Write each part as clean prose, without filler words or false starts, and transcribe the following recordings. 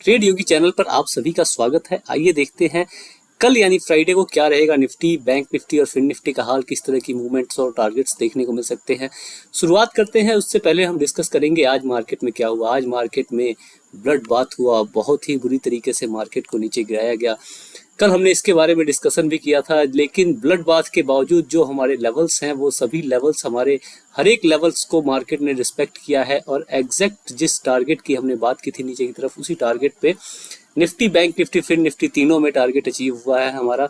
Trade योगी channel पर आप सभी का स्वागत है। आइए देखते हैं कल यानी फ्राइडे को क्या रहेगा निफ्टी, बैंक निफ्टी और फिन निफ्टी का हाल, किस तरह की मूवमेंट्स और टारगेट्स देखने को मिल सकते हैं। शुरुआत करते हैं, उससे पहले हम डिस्कस करेंगे आज मार्केट में क्या हुआ। आज मार्केट में ब्लड बाथ हुआ, बहुत ही बुरी तरीके से मार्केट को नीचे गिराया गया। कल हमने इसके बारे में डिस्कशन भी किया था, लेकिन ब्लड बाथ के बावजूद जो हमारे लेवल्स हैं वो सभी लेवल्स हमारे हर एक लेवल्स को मार्केट ने रिस्पेक्ट किया है और एग्जैक्ट जिस टारगेट की हमने बात की थी नीचे की तरफ, उसी टारगेट पे निफ्टी, बैंक निफ्टी, फिर निफ्टी तीनों में टारगेट अचीव हुआ है हमारा।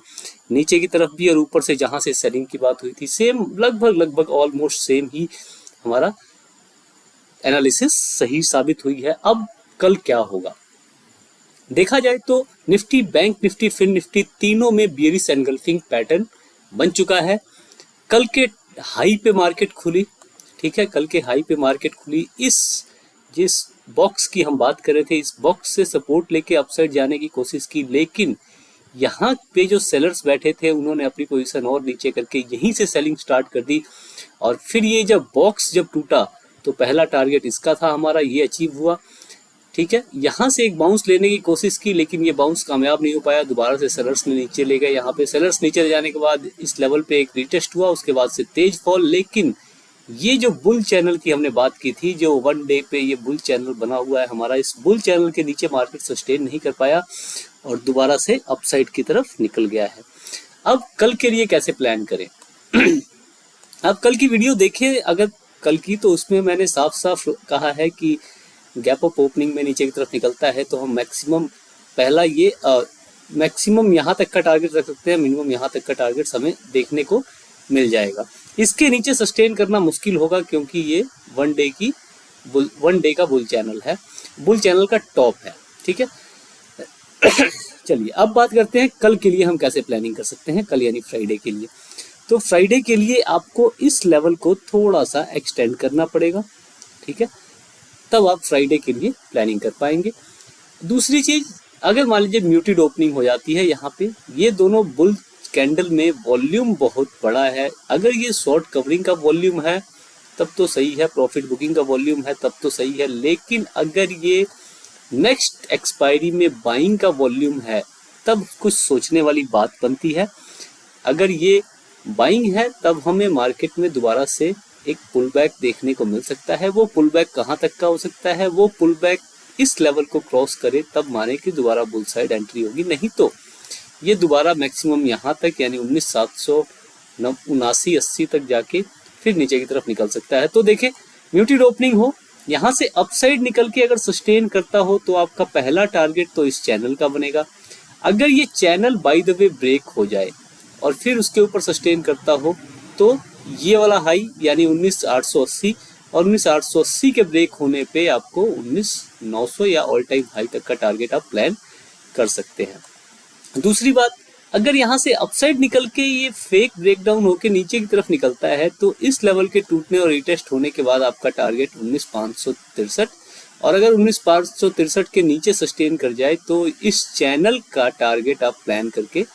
नीचे की तरफ भी और ऊपर से जहां से सेलिंग की बात हुई थी, सेम लगभग ऑलमोस्ट सेम ही हमारा एनालिसिस सही साबित हुई है। अब कल क्या होगा देखा जाए तो Nifty, bank Nifty, fin Nifty तीनों में बियरिश एनगल्फिंग पैटर्न बन चुका है। कल के हाई पे मार्केट खुली, ठीक है, कल के हाई पे मार्केट खुली। इस जिस बॉक्स की हम बात कर रहे थे, इस बॉक्स से सपोर्ट लेके अपसाइड जाने की कोशिश की, लेकिन यहाँ पे जो सेलर्स बैठे थे उन्होंने अपनी पोजीशन और नीचे करके यहीं से सेलिंग स्टार्ट कर दी। और फिर ये जब बॉक्स जब टूटा तो पहला टारगेट इसका था हमारा, ये अचीव हुआ, ठीक है। यहाँ से एक बाउंस लेने की कोशिश की, लेकिन ये बाउंस कामयाब नहीं हो पाया। दोबारा से सेलर्स ने नीचे ले गए। यहाँ पे सेलर्स नीचे ले जाने के बाद इस लेवल पे एक रीटेस्ट हुआ, उसके बाद से तेज फॉल। लेकिन ये जो बुल चैनल की हमने बात की थी, जो वन डे पे ये बुल चैनल बना हुआ है हमारा, इस बुल चैनल के नीचे मार्केट सस्टेन नहीं कर पाया और दोबारा से अपसाइड की तरफ निकल गया है। अब कल के लिए कैसे प्लान करें अब कल की वीडियो देखें अगर कल की, तो उसमें मैंने साफ साफ कहा है कि गैप अप ओपनिंग में नीचे की तरफ निकलता है तो हम मैक्सिमम पहला ये मैक्सिमम यहाँ तक का टारगेट रख सकते हैं, मिनिमम यहाँ तक का टारगेट हमें देखने को मिल जाएगा। इसके नीचे सस्टेन करना मुश्किल होगा क्योंकि ये वन डे का बुल चैनल है, बुल चैनल का टॉप है, ठीक है। चलिए अब बात करते हैं कल के लिए हम कैसे प्लानिंग कर सकते हैं। कल यानी फ्राइडे के लिए, तो फ्राइडे के लिए आपको इस लेवल को थोड़ा सा एक्सटेंड करना पड़ेगा, ठीक है, तब आप फ्राइडे के लिए प्लानिंग कर पाएंगे। दूसरी चीज, अगर मान लीजिए म्यूटेड ओपनिंग हो जाती है यहाँ पे, ये दोनों बुल कैंडल में वॉल्यूम बहुत बड़ा है। अगर ये शॉर्ट कवरिंग का वॉल्यूम है तब तो सही है, प्रॉफिट बुकिंग का वॉल्यूम है तब तो सही है, लेकिन अगर ये नेक्स्ट एक्सपायरी में बाइंग का वॉल्यूम है तब कुछ सोचने वाली बात बनती है। अगर ये बाइंग है तब हमें मार्केट में दोबारा से एक पुल बैक देखने को मिल सकता है। वो पुल बैक कहाँ तक का हो सकता है, वो पुल बैक इस लेवल को क्रॉस करे तब माने कि दोबारा बुल साइड एंट्री होगी, नहीं तो ये दोबारा मैक्सिमम यहाँ तक यानी 19,779-80 तक जाके फिर नीचे की तरफ निकल सकता है। तो देखें, म्यूटेड ओपनिंग हो, यहाँ से अपसाइड निकल के अगर सस्टेन करता हो तो आपका पहला टारगेट तो इस चैनल का बनेगा। अगर ये channel by the way break हो जाए और फिर उसके ऊपर सस्टेन करता हो तो ये वाला हाई यानी 19,880 और 19,880 के ब्रेक होने पे आपको 19,900 या ऑल टाइम हाई तक का टारगेट आप प्लान कर सकते हैं। दूसरी बात, अगर यहाँ से अपसाइड निकल के ये फेक ब्रेकडाउन होके नीचे की तरफ निकलता है तो इस लेवल के टूटने और रिटेस्ट होने के बाद आपका टारगेट 19,563, और अगर 19,563 के नीचे सस्टेन कर जाए तो इस चैनल का टारगेट आप प्लान करके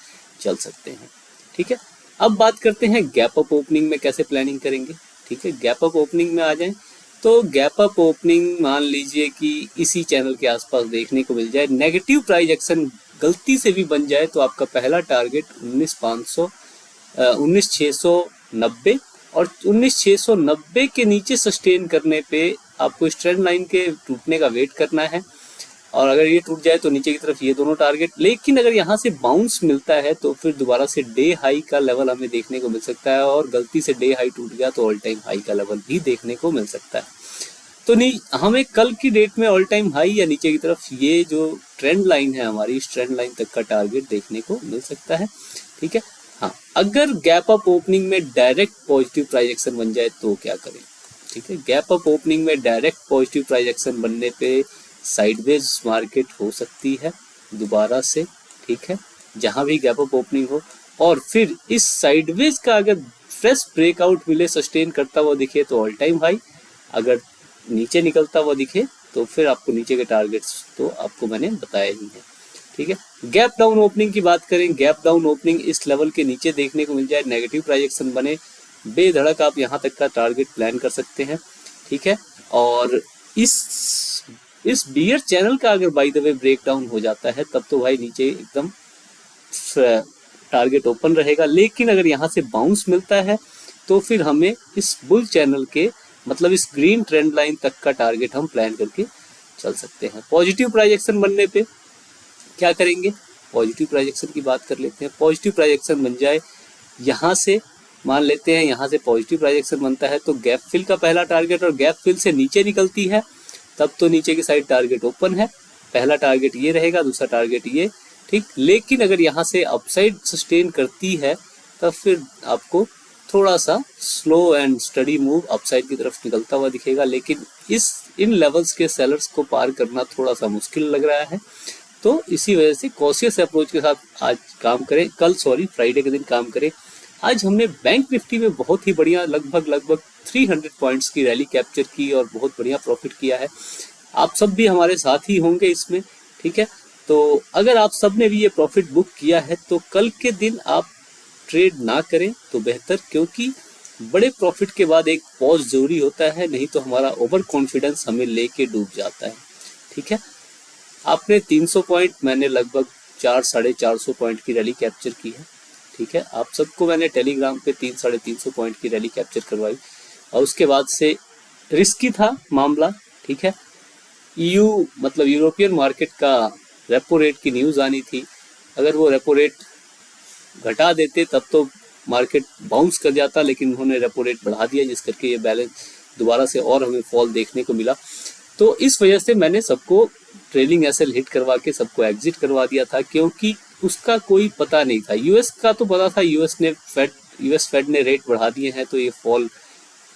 चल सकते हैं, ठीक है। अब बात करते हैं गैप अप ओपनिंग में कैसे प्लानिंग करेंगे, ठीक है। गैप अप ओपनिंग में आ जाएं तो गैप अप ओपनिंग मान लीजिए कि इसी चैनल के आसपास देखने को मिल जाए, नेगेटिव प्राइस एक्शन गलती से भी बन जाए तो आपका पहला टारगेट 19,690 और 19,690 के नीचे सस्टेन करने पे आपको इस ट्रेंड लाइन के टूटने का वेट करना है, और अगर ये टूट जाए तो नीचे की तरफ ये दोनों टारगेट। लेकिन अगर यहाँ से बाउंस मिलता है तो फिर दोबारा से डे हाई का लेवल हमें देखने को मिल सकता है, और गलती से डे हाई टूट गया तो ऑल टाइम हाई का लेवल भी देखने को मिल सकता है। तो नहीं, हमें कल की डेट में ऑल टाइम हाई या नीचे की तरफ ये जो ट्रेंड लाइन है हमारी, इस ट्रेंड लाइन तक का टारगेट देखने को मिल सकता है, ठीक है। हाँ, अगर गैप अप ओपनिंग में डायरेक्ट पॉजिटिव प्राइस एक्शन बन जाए तो क्या करें, ठीक है। गैप अप ओपनिंग में डायरेक्ट पॉजिटिव प्राइस एक्शन बनने पे साइडवेज मार्केट हो सकती है दोबारा से, ठीक है, जहां भी गैप अप ओपनिंग हो। और फिर इस साइडवेज का अगर फ्रेश ब्रेकआउट मिले, सस्टेन करता हुआ दिखे तो ऑल टाइम हाई, अगर नीचे निकलता हुआ दिखे तो फिर आपको नीचे के टारगेट्स तो आपको मैंने बताया ही है, ठीक है। गैप डाउन ओपनिंग की बात करें, गैप डाउन ओपनिंग इस लेवल के नीचे देखने को मिल जाए, नेगेटिव प्राइस एक्शन बने, बेधड़क आप यहाँ तक का टारगेट प्लान कर सकते हैं, ठीक है। और इस इस बियर चैनल का अगर by the way break down हो जाता है तब तो भाई नीचे एकदम टारगेट ओपन रहेगा। लेकिन अगर यहाँ से बाउंस मिलता है तो फिर हमें इस बुल चैनल के मतलब इस ग्रीन ट्रेंड लाइन तक का टारगेट हम प्लान करके चल सकते हैं। पॉजिटिव प्राइजेक्शन बनने पे क्या करेंगे, पॉजिटिव प्राइजेक्शन की बात कर लेते हैं। पॉजिटिव प्राइजेक्शन बन जाए यहाँ से, मान लेते हैं यहाँ से पॉजिटिव प्राइजेक्शन बनता है तो गैप फिल का पहला टारगेट, और गैप फिल से नीचे निकलती है तब तो नीचे की साइड टारगेट ओपन है। पहला टारगेट ये रहेगा, दूसरा टारगेट ये, ठीक। लेकिन अगर यहाँ से अपसाइड सस्टेन करती है तब फिर आपको थोड़ा सा slow and study move upside की तरफ निकलता हुआ दिखेगा। लेकिन इन लेवल्स के सेलर्स को पार करना थोड़ा सा मुश्किल लग रहा है, तो इसी वजह से कॉशियस अप्रोच के साथ आज काम करें, फ्राइडे के दिन काम करें। आज हमने बैंक निफ्टी में बहुत ही बढ़िया लगभग 300 पॉइंट्स की रैली कैप्चर की और बहुत बढ़िया प्रॉफिट किया है। आप सब भी हमारे साथ ही होंगे इसमें, ठीक है। तो अगर आप सब ने भी ये प्रॉफिट बुक किया है तो कल के दिन आप ट्रेड ना करें तो बेहतर, क्योंकि बड़े प्रॉफिट के बाद एक पॉज जरूरी होता है, नहीं तो हमारा ओवर कॉन्फिडेंस हमें लेके डूब जाता है, ठीक है। आपने 300 पॉइंट, मैंने लगभग 400-450 पॉइंट की रैली कैप्चर की है, ठीक है। आप सबको मैंने टेलीग्राम पे 300-350 पॉइंट की रैली कैप्चर करवाई और उसके बाद से रिस्की था मामला, ठीक है। ईयू मतलब यूरोपियन मार्केट का रेपो रेट की न्यूज़ आनी थी, अगर वो रेपो रेट घटा देते तब तो मार्केट बाउंस कर जाता, लेकिन उन्होंने रेपो रेट बढ़ा दिया जिस करके ये बैलेंस दोबारा से और हमें फॉल देखने को मिला। तो इस वजह से मैंने सबको ट्रेलिंग एसएल हिट करवा के सबको एग्जिट करवा दिया था, क्योंकि उसका कोई पता नहीं था। यूएस का तो पता था, यूएस फेड ने रेट बढ़ा दिए हैं तो ये फॉल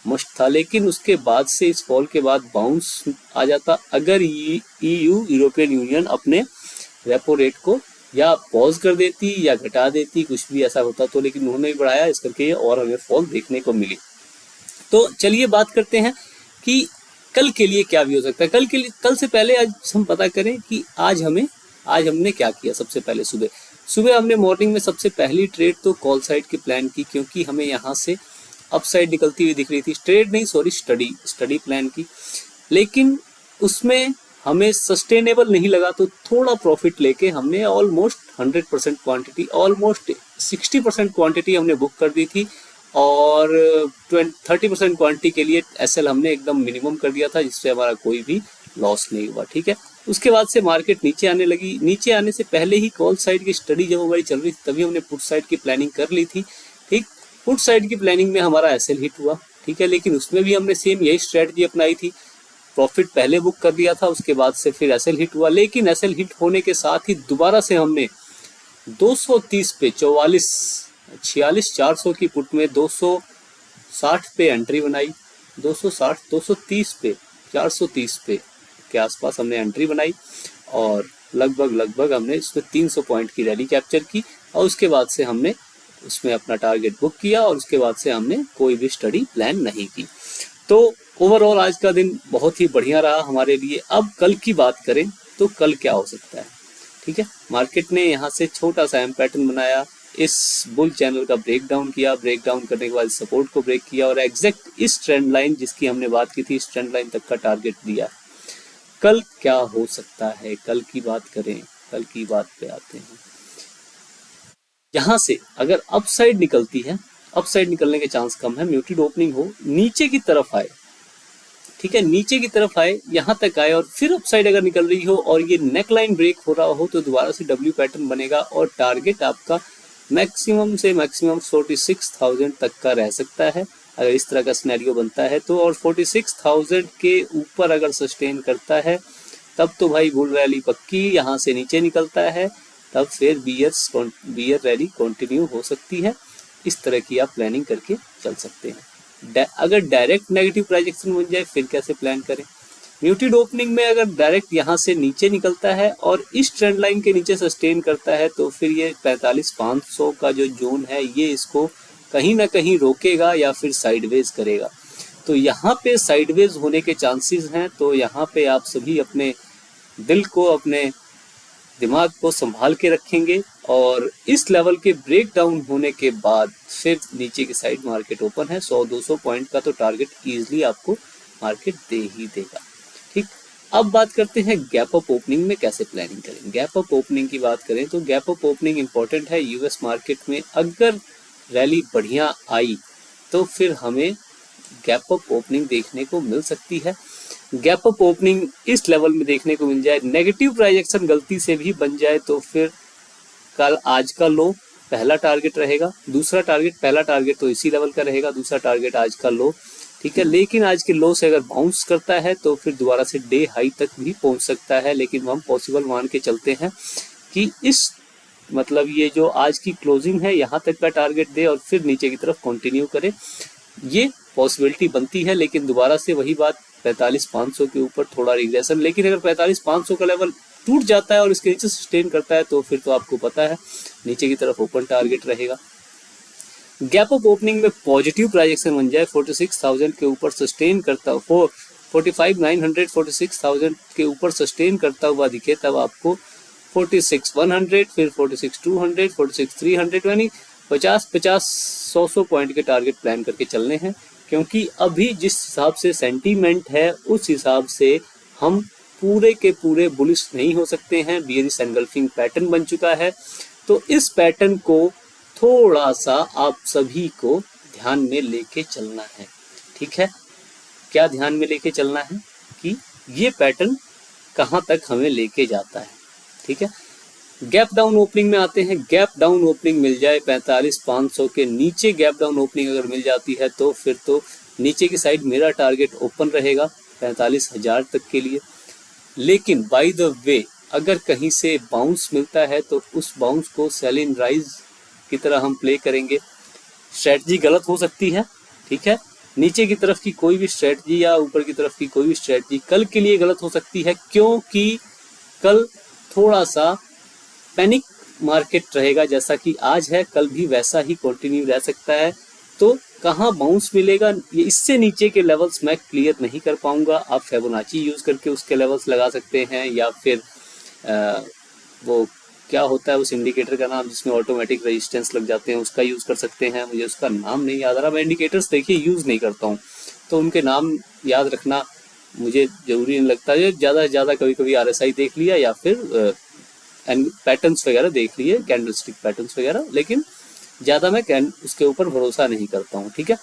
मस्ट था, लेकिन उसके बाद से इस फॉल के बाद बाउंस आ जाता अगर ईयू यूरोपियन यूनियन अपने रेपो रेट को या पॉज कर देती या घटा देती, कुछ भी ऐसा होता तो, लेकिन उन्होंने भी बढ़ाया, इस करके ये और हमें फॉल देखने को मिली। तो चलिए बात करते हैं कि कल के लिए क्या भी हो सकता है। कल से पहले आज हम पता करें कि आज हमने क्या किया। सबसे पहले सुबह हमने मॉर्निंग में सबसे पहली ट्रेड तो कॉल साइड की प्लान की, क्योंकि हमें यहाँ से अपसाइड निकलती हुई दिख रही थी। ट्रेड नहीं, सॉरी, स्टडी प्लान की, लेकिन उसमें हमें सस्टेनेबल नहीं लगा तो थोड़ा प्रॉफिट लेके हमने ऑलमोस्ट 100% क्वांटिटी, ऑलमोस्ट 60% क्वांटिटी हमने बुक कर दी थी और 30% क्वांटिटी के लिए एसएल हमने एकदम मिनिमम कर दिया था, जिससे हमारा कोई भी लॉस नहीं हुआ, ठीक है। उसके बाद से मार्केट नीचे आने लगी। नीचे आने से पहले ही कॉल साइड की स्टडी जब हमारी चल रही थी तभी हमने पुट साइड की प्लानिंग कर ली थी, ठीक। पुट साइड की प्लानिंग में हमारा एसएल हिट हुआ, ठीक है, लेकिन उसमें भी हमने सेम यही स्ट्रेटजी अपनाई थी। प्रॉफिट पहले बुक कर दिया था, उसके बाद से फिर एसएल हिट हुआ, लेकिन एसएल हिट होने के साथ ही दोबारा से हमने 230 पे 400 की पुट में 260 पे एंट्री बनाई, 230 पे 430 पे के आसपास हमने एंट्री बनाई और लगभग हमने इसमें 300 पॉइंट की रैली कैप्चर की और उसके बाद से हमने उसमें अपना टारगेट बुक किया और उसके बाद से हमने कोई भी स्टडी प्लान नहीं की। तो ओवरऑल आज का दिन बहुत ही बढ़िया रहा हमारे लिए। अब कल की बात करें तो कल क्या हो सकता है, ठीक है। मार्केट ने यहाँ से छोटा सा एम पैटर्न बनाया, इस बुल चैनल का ब्रेक डाउन किया, ब्रेक डाउन करने के बाद सपोर्ट को ब्रेक किया और एग्जैक्ट इस ट्रेंड लाइन जिसकी हमने बात की थी, इस ट्रेंड लाइन तक का टारगेट दिया। कल क्या हो सकता है, कल की बात करें, कल की बात पे आते हैं। यहाँ से अगर अपसाइड निकलती है, अपसाइड निकलने के चांस कम है, म्यूटेड ओपनिंग हो, नीचे की तरफ आए, ठीक है, नीचे की तरफ आए, यहाँ तक आए और फिर अपसाइड अगर निकल रही हो और ये नेक लाइन ब्रेक हो रहा हो तो दोबारा से डब्ल्यू पैटर्न बनेगा और टारगेट आपका मैक्सिमम से मैक्सिमम 46,000 तक का रह सकता है अगर इस तरह का सिनेरियो बनता है तो। और 46,000 के ऊपर अगर सस्टेन करता है तब तो भाई बुल रैली पक्की। यहाँ से नीचे निकलता है तब फिर बियर रैली कंटिन्यू हो सकती है। इस तरह की आप प्लानिंग करके चल सकते हैं। अगर डायरेक्ट नेगेटिव प्राइजेक्शन बन जाए फिर कैसे प्लान करें। म्यूटेड ओपनिंग में अगर डायरेक्ट यहाँ से नीचे निकलता है और इस ट्रेंड लाइन के नीचे सस्टेन करता है तो फिर ये 45,500 का जो जोन है ये इसको कहीं ना कहीं रोकेगा या फिर साइडवेज करेगा। तो यहाँ पे साइडवेज होने के चांसेस हैं। तो यहाँ पे आप सभी अपने दिल को, अपने दिमाग को संभाल के रखेंगे और इस लेवल के ब्रेक डाउन होने के बाद फिर नीचे की साइड मार्केट ओपन है। 100-200 पॉइंट का तो टारगेट इजीली आपको मार्केट दे ही देगा, ठीक। अब बात करते हैं गैप अप ओपनिंग में कैसे प्लानिंग करें। गैप अप ओपनिंग की बात करें तो गैप अप ओपनिंग इंपॉर्टेंट है। यूएस मार्केट में अगर रैली बढ़िया आई तो फिर हमें गैप अप ओपनिंग देखने को मिल सकती है। गैप अप ओपनिंग इस लेवल में देखने को मिल जाए, नेगेटिव प्राइस एक्शन गलती से भी बन जाए तो फिर कल आज का लो पहला टारगेट रहेगा, दूसरा टारगेट, पहला टारगेट तो इसी लेवल का रहेगा, दूसरा टारगेट आज का लो, ठीक है। लेकिन आज के लो से अगर बाउंस करता है तो फिर दोबारा से डे हाई तक भी पहुंच सकता है। लेकिन हम पॉसिबल मान के चलते हैं कि इस मतलब ये जो आज की क्लोजिंग है यहाँ तक का टारगेट दे और फिर नीचे की तरफ कंटिन्यू करे, ये पॉसिबिलिटी बनती है। लेकिन दोबारा से वही बात, 45,500 के ऊपर थोड़ा रिग्रेशन। लेकिन अगर 45,500 का लेवल टूट जाता है और इसके नीचे सस्टेन करता है तो फिर तो आपको पता है नीचे की तरफ ओपन टारगेट रहेगा। गैप अप ओपनिंग में पॉजिटिव प्राइस एक्शन बन जाए, 46,000 के ऊपर सस्टेन करता हो, 45,900 46,000 के ऊपर सस्टेन करता हुआ दिखे, तब आपको 46,100 फिर 46,200 46,300 यानी 50-50 100 पॉइंट के टारगेट प्लान करके चलने हैं। क्योंकि अभी जिस हिसाब से सेंटीमेंट है उस हिसाब से हम पूरे के पूरे बुलिश नहीं हो सकते हैं। बियरिश एनगल्फिंग पैटर्न बन चुका है, तो इस पैटर्न को थोड़ा सा आप सभी को ध्यान में लेके चलना है, ठीक है। क्या ध्यान में लेके चलना है कि ये पैटर्न कहाँ तक हमें लेके जाता है, ठीक है। गैप डाउन ओपनिंग में आते हैं। गैप डाउन ओपनिंग मिल जाए 45,500 के नीचे गैप डाउन ओपनिंग अगर मिल जाती है तो फिर तो नीचे की साइड मेरा टारगेट ओपन रहेगा 45,000 तक के लिए। लेकिन बाय द वे अगर कहीं से बाउंस मिलता है तो उस बाउंस को सेल इन राइज की तरह हम प्ले करेंगे। स्ट्रेटजी गलत हो सकती है, ठीक है। नीचे की तरफ की कोई भी स्ट्रेटजी या ऊपर की तरफ की कोई भी स्ट्रेटजी कल के लिए गलत हो सकती है, क्योंकि कल थोड़ा सा पैनिक मार्केट रहेगा। जैसा कि आज है कल भी वैसा ही कंटिन्यू रह सकता है। तो कहाँ बाउंस मिलेगा ये इससे नीचे के लेवल्स मैं क्लियर नहीं कर पाऊंगा। आप फिबोनाची यूज करके उसके लेवल्स लगा सकते हैं, या फिर वो क्या होता है उस इंडिकेटर का नाम जिसमें ऑटोमेटिक रेजिस्टेंस लग जाते हैं, उसका यूज कर सकते हैं। मुझे उसका नाम नहीं याद आ रहा, मैं इंडिकेटर्स देखिए यूज नहीं करता हूँ तो उनके नाम याद रखना मुझे जरूरी नहीं लगता है। ज़्यादा से ज़्यादा कभी कभी RSI देख लिया या फिर पैटर्न्स वगैरह देख लिए, कैंडलस्टिक पैटर्न्स वगैरह, लेकिन ज़्यादा मैं उसके ऊपर भरोसा नहीं करता हूँ, ठीक है।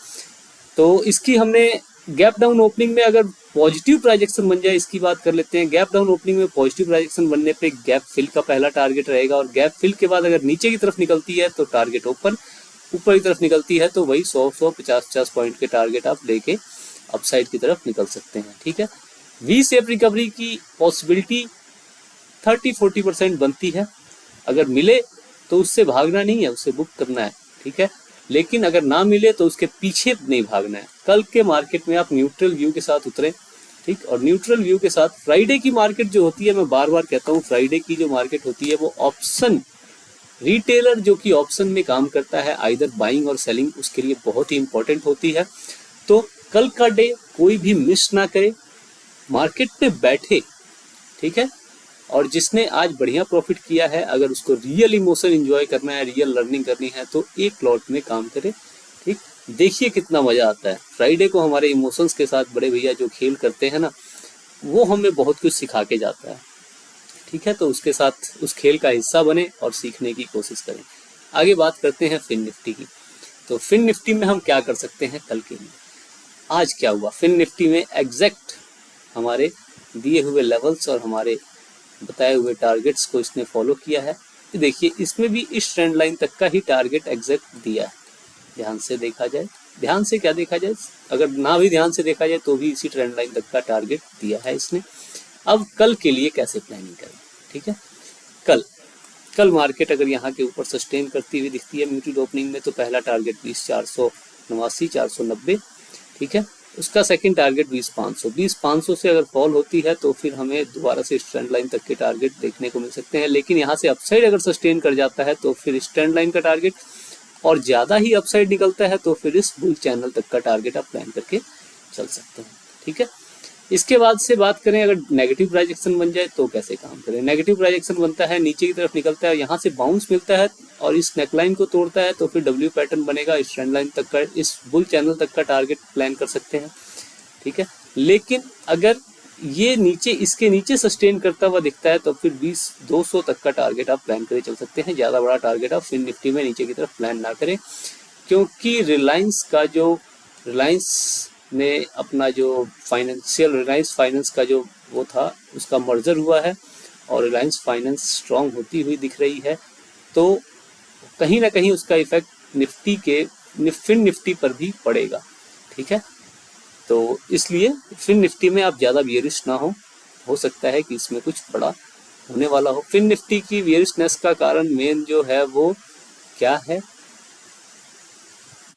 तो इसकी हमने गैप डाउन ओपनिंग में अगर पॉजिटिव प्राइजेक्शन बन जाए, इसकी बात कर लेते हैं। गैप डाउन ओपनिंग में पॉजिटिव प्राइजेक्शन बनने पे गैप फिल का पहला टारगेट रहेगा, और गैप फिल के बाद अगर नीचे की तरफ निकलती है तो टारगेट ओपन, ऊपर की तरफ निकलती है तो वही 100 50 पॉइंट के टारगेट आप लेके अपसाइड की तरफ निकल सकते हैं, ठीक है। वी शेप रिकवरी की पॉसिबिलिटी 30-40% बनती है। अगर मिले तो उससे भागना नहीं है, उससे बुक करना है, ठीक है। लेकिन अगर ना मिले तो उसके पीछे नहीं भागना है। कल के मार्केट में आप न्यूट्रल व्यू के साथ उतरे, ठीक। और न्यूट्रल व्यू के साथ फ्राइडे की मार्केट जो होती है, मैं बार बार कहता हूँ, फ्राइडे की जो मार्केट होती है वो ऑप्शन रिटेलर जो कि ऑप्शन में काम करता है, आइदर बाइंग और सेलिंग, उसके लिए बहुत ही इंपॉर्टेंट होती है। तो कल का डे कोई भी मिस ना करे, मार्केट में बैठे, ठीक है। और जिसने आज बढ़िया प्रॉफिट किया है, अगर उसको रियल इमोशन एंजॉय करना है, रियल लर्निंग करनी है, तो एक लॉट में काम करे, ठीक। देखिए कितना मजा आता है। फ्राइडे को हमारे इमोशंस के साथ बड़े भैया जो खेल करते हैं ना, वो हमें बहुत कुछ सिखा के जाता है, ठीक है। तो उसके साथ उस खेल का हिस्सा बने और सीखने की कोशिश करें। आगे बात करते हैं फिन निफ्टी की। तो फिन निफ्टी में हम क्या कर सकते हैं कल के लिए। आज क्या हुआ फिन निफ्टी में, एग्जैक्ट हमारे दिए हुए लेवल्स और हमारे बताए हुए टारगेट्स को इसने फॉलो किया है। तो देखिए इसमें भी इस ट्रेंड लाइन तक का ही टारगेट एग्जैक्ट दिया है। ध्यान से देखा जाए, ध्यान से क्या देखा जाए, अगर ना भी ध्यान से देखा जाए तो भी इसी ट्रेंड लाइन तक का टारगेट दिया है इसने। अब कल के लिए कैसे प्लानिंग करें, ठीक है। कल मार्केट अगर यहाँ के ऊपर सस्टेन करती हुई दिखती है म्यूटेड ओपनिंग में, तो पहला टारगेट 20,489 490, ठीक है। उसका सेकंड टारगेट 20,500। 20,500 से अगर फॉल होती है तो फिर हमें दोबारा से इस ट्रेंड लाइन तक के टारगेट देखने को मिल सकते हैं। लेकिन यहाँ से अपसाइड अगर सस्टेन कर जाता है तो फिर इस ट्रेंड लाइन का टारगेट, और ज़्यादा ही अपसाइड निकलता है तो फिर इस बुल चैनल तक का टारगेट आप प्लान करके चल सकते हैं, ठीक है। इसके बाद से बात करें, अगर नेगेटिव प्राइजेक्शन बन जाए तो कैसे काम करें। नेगेटिव प्राइजेक्शन बनता है, नीचे की तरफ निकलता है, यहाँ से बाउंस मिलता है और इस नेकलाइन को तोड़ता है तो फिर डब्ल्यू पैटर्न बनेगा, इस ट्रेंड लाइन तक का, इस बुल चैनल तक का टारगेट प्लान कर सकते हैं, ठीक है। लेकिन अगर ये नीचे, इसके नीचे सस्टेन करता हुआ दिखता है तो फिर 20-200 तक का टारगेट आप प्लान करके चल सकते हैं। ज़्यादा बड़ा टारगेट आप फिन निफ्टी में नीचे की तरफ प्लान ना करें, क्योंकि रिलायंस ने अपना जो रिलायंस फाइनेंस का जो वो था उसका मर्जर हुआ है और रिलायंस फाइनेंस स्ट्रांग होती हुई दिख रही है, तो कहीं ना कहीं उसका इफेक्ट फिन निफ्टी पर भी पड़ेगा। ठीक है, तो इसलिए फिन निफ्टी में आप ज़्यादा बियरिश ना हो सकता है कि इसमें कुछ बड़ा होने वाला हो। फिन निफ्टी की बियरिशनेस का कारण मेन जो है वो क्या है,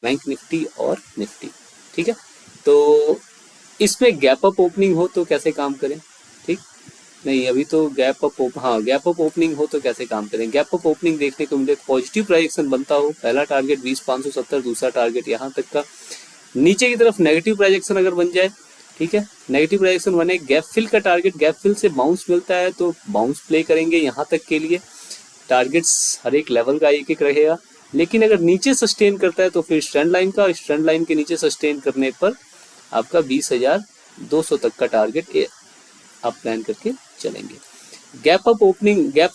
बैंक निफ्टी और निफ्टी। ठीक है, तो इसमें गैप अप ओपनिंग हो तो कैसे काम करें, ठीक नहीं, अभी तो गैप अप ओपनिंग हो तो कैसे काम करें। गैप अप ओपनिंग देखने को मिले, पॉजिटिव प्राइजेक्शन बनता हो, पहला टारगेट 20,570, दूसरा टारगेट यहाँ तक का, नीचे की तरफ नेगेटिव प्राइजेक्शन अगर बन जाए, ठीक है, नेगेटिव प्राइजेक्शन बने, गैप फिल का टारगेट, गैप फिल से बाउंस मिलता है तो बाउंस प्ले करेंगे यहाँ तक के लिए। टारगेट्स हर एक लेवल का एक एक रहेगा, लेकिन अगर नीचे सस्टेन करता है तो फिर स्ट्रेंड लाइन के नीचे सस्टेन करने पर आपका 20,200 तक का टारगेट आप प्लान करके चलेंगे। गैप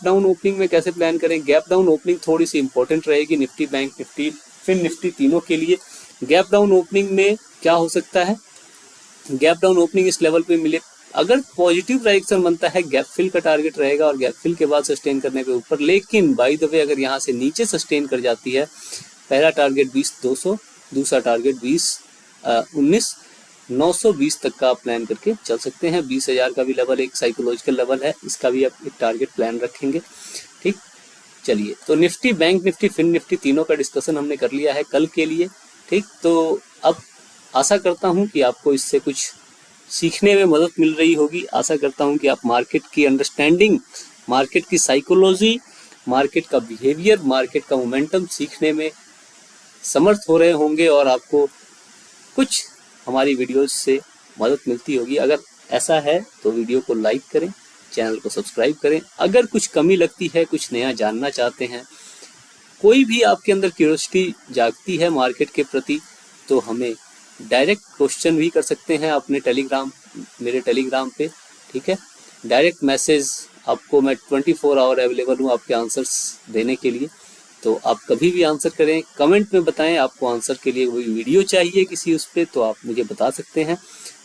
डाउन ओपनिंग में कैसे प्लान करें। गैप डाउन ओपनिंग थोड़ी सी इंपॉर्टेंट रहेगी Nifty, bank Nifty, fin Nifty तीनों के लिए। गैप डाउन ओपनिंग में क्या हो सकता है, गैप डाउन ओपनिंग इस लेवल पे मिले, अगर पॉजिटिव डायरेक्शन बनता है गैप फिल का टारगेट रहेगा और गैप फिल के बाद सस्टेन करने पे ऊपर, लेकिन बाय द वे अगर यहाँ से नीचे सस्टेन कर जाती है, पहला टारगेट 20,200, दूसरा टारगेट 19,920 तक का आप प्लान करके चल सकते हैं। 20,000 का भी लेवल एक साइकोलॉजिकल लेवल है, इसका भी आप एक टारगेट प्लान रखेंगे। ठीक, चलिए, तो Nifty, bank Nifty, fin Nifty तीनों का डिस्कशन हमने कर लिया है कल के लिए। ठीक, तो अब आशा करता हूँ कि आपको इससे कुछ सीखने में मदद मिल रही होगी। आशा करता हूँ कि आप मार्केट की अंडरस्टैंडिंग, मार्केट की साइकोलॉजी, मार्केट का बिहेवियर, मार्केट का मोमेंटम सीखने में समर्थ हो रहे होंगे और आपको कुछ हमारी वीडियोस से मदद मिलती होगी। अगर ऐसा है तो वीडियो को लाइक करें, चैनल को सब्सक्राइब करें। अगर कुछ कमी लगती है, कुछ नया जानना चाहते हैं, कोई भी आपके अंदर क्यूरियोसिटी जागती है मार्केट के प्रति, तो हमें डायरेक्ट क्वेश्चन भी कर सकते हैं अपने मेरे टेलीग्राम पे। ठीक है, डायरेक्ट मैसेज, आपको मैं 24 आवर अवेलेबल हूँ आपके आंसर्स देने के लिए, तो आप कभी भी आंसर करें। कमेंट में बताएं आपको आंसर के लिए कोई वीडियो चाहिए किसी उस पर, तो आप मुझे बता सकते हैं,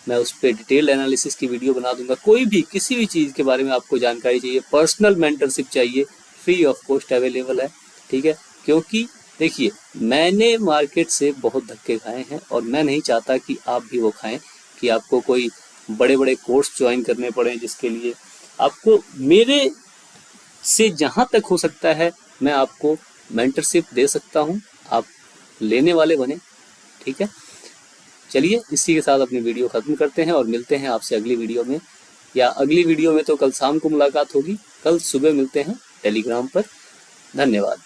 मैं उस पर डिटेल एनालिसिस की वीडियो बना दूंगा। कोई भी किसी भी चीज़ के बारे में आपको जानकारी चाहिए, पर्सनल मेंटरशिप चाहिए, फ्री ऑफ कॉस्ट अवेलेबल है। ठीक है, क्योंकि देखिए, मैंने मार्केट से बहुत धक्के खाए हैं और मैं नहीं चाहता कि आप भी वो खाएं, कि आपको कोई बड़े बड़े कोर्स ज्वाइन करने पड़े, जिसके लिए आपको मेरे से जहाँ तक हो सकता है मैं आपको मेंटरशिप दे सकता हूँ, आप लेने वाले बने। ठीक है, चलिए, इसी के साथ अपनी वीडियो ख़त्म करते हैं और मिलते हैं आपसे अगली वीडियो में, या अगली वीडियो में तो कल शाम को मुलाकात होगी, कल सुबह मिलते हैं टेलीग्राम पर। धन्यवाद।